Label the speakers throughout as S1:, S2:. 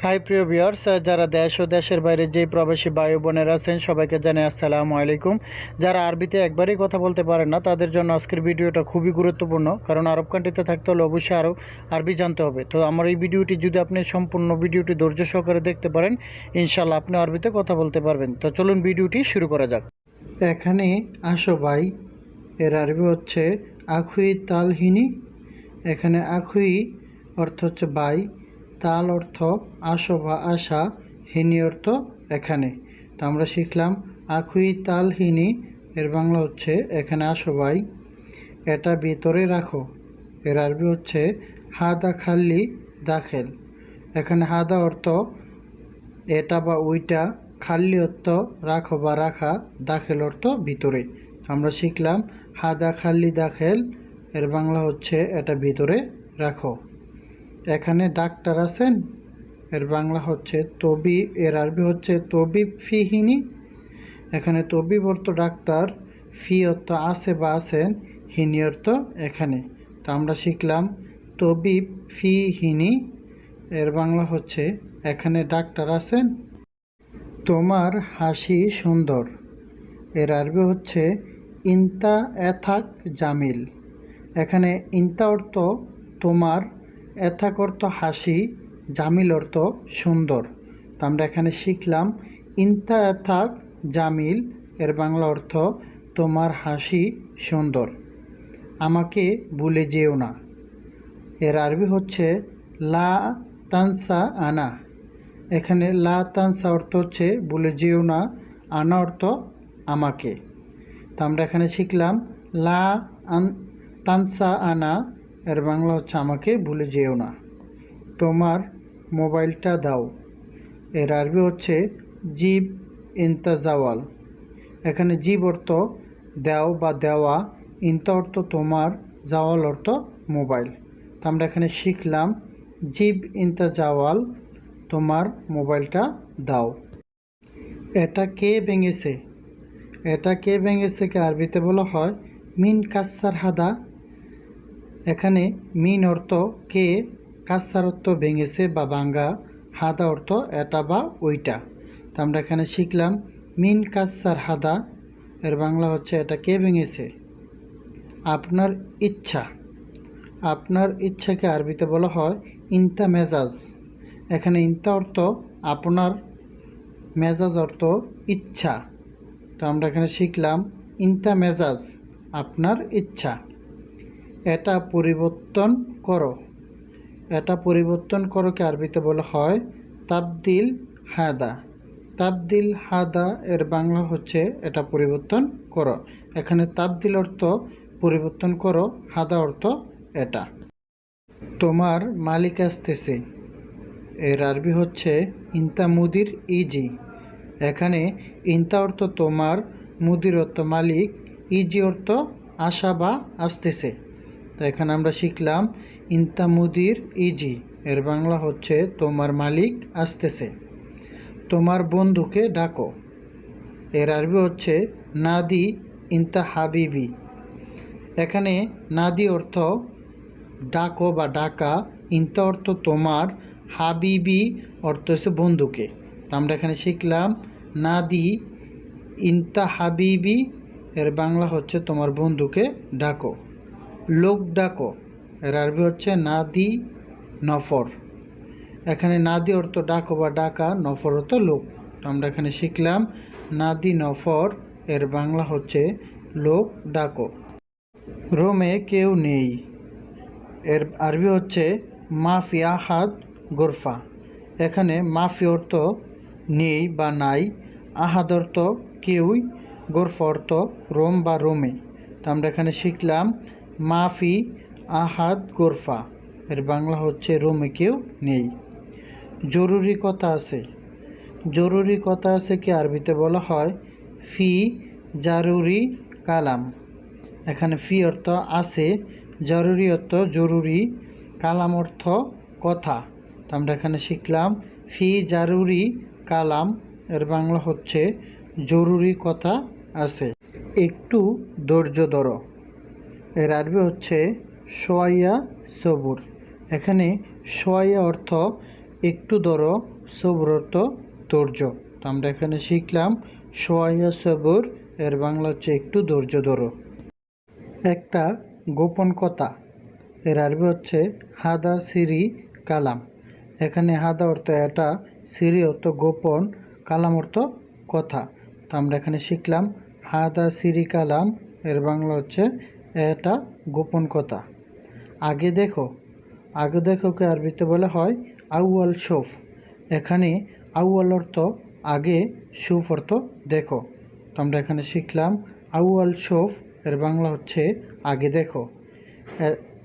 S1: High প্রিয় viewers, যারা দেশ ও দেশের বাইরে যে প্রবাসী ভাই বোনেরা আছেন সবাইকে জানাই আসসালামু আলাইকুম। যারা আরবিতে একবারই কথা বলতে পারেন না তাদের জন্য আজকের ভিডিওটা খুবই গুরুত্বপূর্ণ, কারণ আরব কান্ট্রিতে থাকতে হলে অবশ্যই আরবি জানতে হবে। তো আমার এই ভিডিওটি যদি আপনি সম্পূর্ণ ভিডিওটি ধৈর্য সহকারে দেখতে পারেন, ইনশাল্লাহ আপনি আরবিতে কথা বলতে পারবেন। তো চলুন ভিডিওটি শুরু করা যাক। এখানে আসো ভাই, এর আরবি হচ্ছে আখুই তালহিনী। এখানে আখুই অর্থ হচ্ছে ভাই, তাল অর্থ আসো বা আসা, হিনি অর্থ এখানে। তো আমরা শিখলাম আখুই তালহিনী, এর বাংলা হচ্ছে এখানে আসো ভাই, এটা ভিতরে রাখো। এর আরবি হচ্ছে হাদা খাল্লি দাখেল। এখানে হাদা অর্থ এটা বা ওইটা, খাল্লি অর্থ রাখো বা রাখা, দাখেল অর্থ ভিতরে। আমরা শিখলাম হাদা খাল্লি দাখেল, এর বাংলা হচ্ছে এটা ভিতরে রাখো। এখানে ডাক্তার আছেন, এর বাংলা হচ্ছে তবিব, এর আরবি হচ্ছে তবিব ফিহিনী। এখানে তবিব অর্থ ডাক্তার, ফি অর্থ আছে বা আছেন, হিনি অর্থ এখানে। তো আমরা শিখলাম তবিব ফিহিনী, এর বাংলা হচ্ছে এখানে ডাক্তার আছেন। তোমার হাসি সুন্দর, এর আরবি হচ্ছে ইনতা এথাক জামিল। এখানে ইনতা অর্থ তোমার, এথাক অর্থ হাসি, জামিল অর্থ সুন্দর। তো আমরা এখানে শিখলাম ইনতা এথাক জামিল, এর বাংলা অর্থ তোমার হাসি সুন্দর। আমাকে ভুলে যেও না, এর আরবি হচ্ছে লা তানসা আনা। এখানে লা তানসা অর্থ হচ্ছে ভুলে যেও না, আনা অর্থ আমাকে। তো আমরা এখানে শিখলাম লা তানসা আনা, এর বাংলা হচ্ছে আমাকে ভুলে যেও না। তোমার মোবাইলটা দাও, এর আরবি হচ্ছে জিব ইনতা জাওয়াল। এখানে জিব অর্থ দাও বা দেওয়া, ইনতা অর্থ তোমার, জাওয়াল অর্থ মোবাইল। তো আমরা এখানে শিখলাম জিব ইনতা জাওয়াল, তোমার মোবাইলটা দাও। এটা কে ভেঙেছে, এটা কে ভেঙেছে কে আরবিতে বলা হয় মিন কাসার হাদা। এখানে মিন অর্থ কে, কাসার অর্থ ভেঙেছে বা ভাঙ্গা, হাদা অর্থ এটা বা ওইটা। তো আমরা এখানে শিখলাম মিন কাসার হাদা, এর বাংলা হচ্ছে এটা কে ভেঙেছে। আপনার ইচ্ছা, আপনার ইচ্ছাকে আরবিতে বলা হয় ইনতা মেজাজ। এখানে ইনতা অর্থ আপনার, মেজাজ অর্থ ইচ্ছা। তো আমরা এখানে শিখলাম ইনতা মেজাজ, আপনার ইচ্ছা। এটা পরিবর্তন করো, এটা পরিবর্তন করোকে আরবিতে বলা হয় তাবদিল হাদা। তাবদিল হাদা, এর বাংলা হচ্ছে এটা পরিবর্তন করো। এখানে তাবদিল অর্থ পরিবর্তন করো, হাদা অর্থ এটা। তোমার মালিক আসতেছে, এর আরবি হচ্ছে ইনতা মুদির ইজি। এখানে ইনতা অর্থ তোমার, মুদির অর্থ মালিক, ইজি অর্থ আসা বা আসতেছে। তো এখানে আমরা শিখলাম ইনতা মুদির ইজি, এর বাংলা হচ্ছে তোমার মালিক আসতেছে। তোমার বন্ধুকে ডাকো, এর আরবি হচ্ছে নাদি ইনতা হাবিবি। এখানে নাদি অর্থ ডাকো বা ডাকা, ইনতা অর্থ তোমার, হাবিবি অর্থ হচ্ছে বন্ধুকে। তো আমরা এখানে শিখলাম নাদি ইনতা হাবিবি, এর বাংলা হচ্ছে তোমার বন্ধুকে ডাকো। লোক ডাকো, এর আরবি হচ্ছে নাদি নফর। এখানে নাদি অর্থ ডাকো বা ডাকা, নফর অর্থ লোক। তো আমরা এখানে শিখলাম নাদি নফর, এর বাংলা হচ্ছে লোক ডাকো। রোমে কেউ নেই, এর আরবি হচ্ছে মাফি আহাদ গোরফা। এখানে মাফি অর্থ নেই বা নাই, আহাদ অর্থ কেউই, গোরফা অর্থ রোম বা রোমে। তো আমরা এখানে শিখলাম মাফি আহাদ গোরফা, এর বাংলা হচ্ছে রোমে কেউ নেই। জরুরি কথা আছে, জরুরি কথা আছে কি আরবিতে বলা হয় ফি জারুরি কালাম। এখানে ফি অর্থ আছে, জরুরি অর্থ জরুরি, কালাম অর্থ কথা। তো আমরা এখানে শিখলাম ফি জারুরি কালাম, এর বাংলা হচ্ছে জরুরি কথা আছে। একটু ধৈর্য ধরো, এর আরবি হচ্ছে সোয়াইয়া সবুর। এখানে সোয়াইয়া অর্থ একটু ধরো, সবর অর্থ ধৈর্য। তো আমরা এখানে শিখলাম সোয়াইয়া সবর, এর বাংলা হচ্ছে একটু ধৈর্য ধরো। একটা গোপন কথা, এর আরবি হচ্ছে হাদা সিরি কালাম। এখানে হাদা অর্থ এটা, সিরি অর্থ গোপন, কালাম অর্থ কথা। তো আমরা এখানে শিখলাম হাদা সিরি কালাম, এর বাংলা হচ্ছে এটা গোপন কথা। আগে দেখো, আগে দেখোকে আরবিতে বলা হয় আউয়াল শোফ। এখানে আউয়াল অর্থ আগে, শুফ অর্থ দেখো। তো আমরা এখানে শিখলাম আউয়াল শোফ, এর বাংলা হচ্ছে আগে দেখো।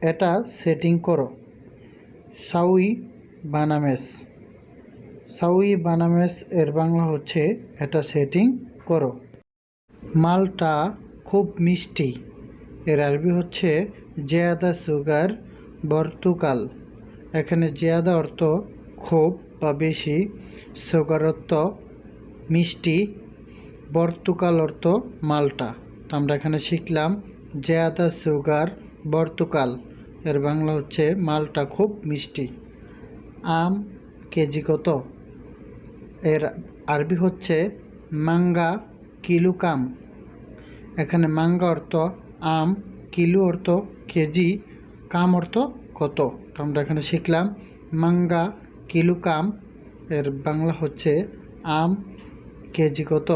S1: এটা সেটিং করো। সাউই বানামেস, সাউই বানামেস এর বাংলা হচ্ছে এটা সেটিং করো। মালটা খুব মিষ্টি, এর আরবি হচ্ছে জিয়াদা সুগার বর্তুকাল। এখানে জিয়াদা অর্থ খুব বা বেশি, সুগার অর্থ মিষ্টি, বর্তুকাল অর্থ মালটা। তো আমরা এখানে শিখলাম জিয়াদা সুগার বর্তুকাল, এর বাংলা হচ্ছে মালটা খুব মিষ্টি। আম কেজি কত, এর আরবি হচ্ছে মাঙ্গা কিলুকাম। এখানে মাঙ্গা অর্থ আম, কিলো অর্থ কেজি, কাম অর্থ কত। তো আমরা এখানে শিখলাম মাঙ্গা কিলুকাম, এর বাংলা হচ্ছে আম কেজি কত।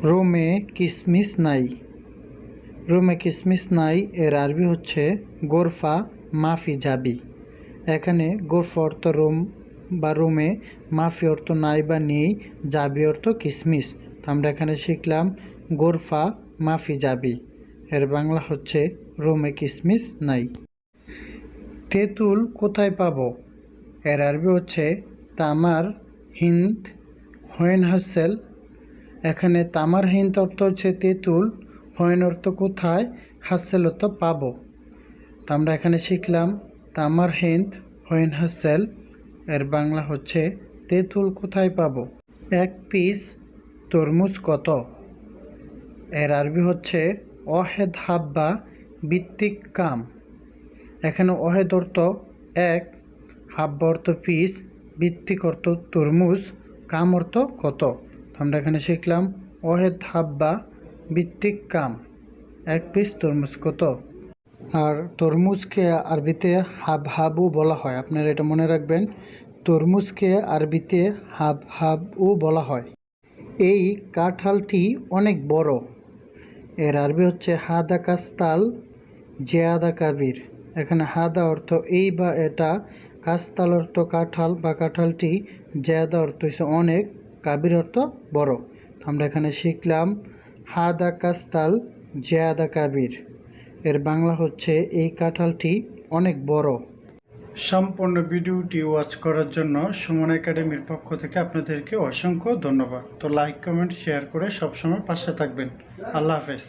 S1: রোমে কিসমিস নাই, রোমে কিসমিস নাই, এর আরবি হচ্ছে গোরফা মাফি জাবি। এখানে গোরফা অর্থ রোম বা রোমে, মাফি অর্থ নাই বা নেই, জাবি অর্থ কিসমিস। তো আমরা এখানে শিখলাম গোরফা মাফি জাবি, এর বাংলা হচ্ছে রোমে কিসমিস নাই। তেঁতুল কোথায় পাবো, এর আরবি হচ্ছে তামার হিন্দ হোয়েন হাসেল। এখানে তামার হিন্দ অর্থ হচ্ছে তেঁতুল, হোয়েন অর্থ কোথায়, হাসেল অর্থ পাবো। তো আমরা এখানে শিখলাম তামার হিন্দ হোয়েন হাসেল, এর বাংলা হচ্ছে তেঁতুল কোথায় পাবো। এক পিস তরমুজ কত, এর আরবি হচ্ছে ওয়াহেদ হাব্বা ভিত্তিক কাম। এখানে ওয়াহেদ অর্থ এক, হাব্বা অর্থ পিস, ভিত্তিক অর্থ তরমুজ, কাম অর্থ কত। আমরা এখানে শিখলাম ওয়াহেদ হাব্বা ভিত্তিক কাম, এক পিস তরমুজ কত। আর তরমুজকে আরবিতে হাব হাবও বলা হয়, আপনারা এটা মনে রাখবেন, তরমুজকে আরবিতে হাব হাবও বলা হয়। এই কাঁঠালটি অনেক বড়, এর আরবি হচ্ছে হাদা কাস্তাল জিয়াদা কাবির। এখানে হাদা অর্থ এই বা এটা, কাস্তাল অর্থ কাঁঠাল বা কাঁঠালটি, জিয়াদা অর্থ হচ্ছে অনেক, কাবির অর্থ বড়। আমরা এখানে শিখলাম হাদা কাস্তাল জিয়াদা কাবির, এর বাংলা হচ্ছে এই কাঁঠালটি অনেক বড়। সম্পূর্ণ ভিডিওটি ওয়াচ করার জন্য সুমন একাডেমির পক্ষ থেকে আপনাদেরকে অসংখ্য ধন্যবাদ। তো লাইক কমেন্ট শেয়ার করে সবসময় পাশে থাকবেন। আল্লাহ হাফেজ।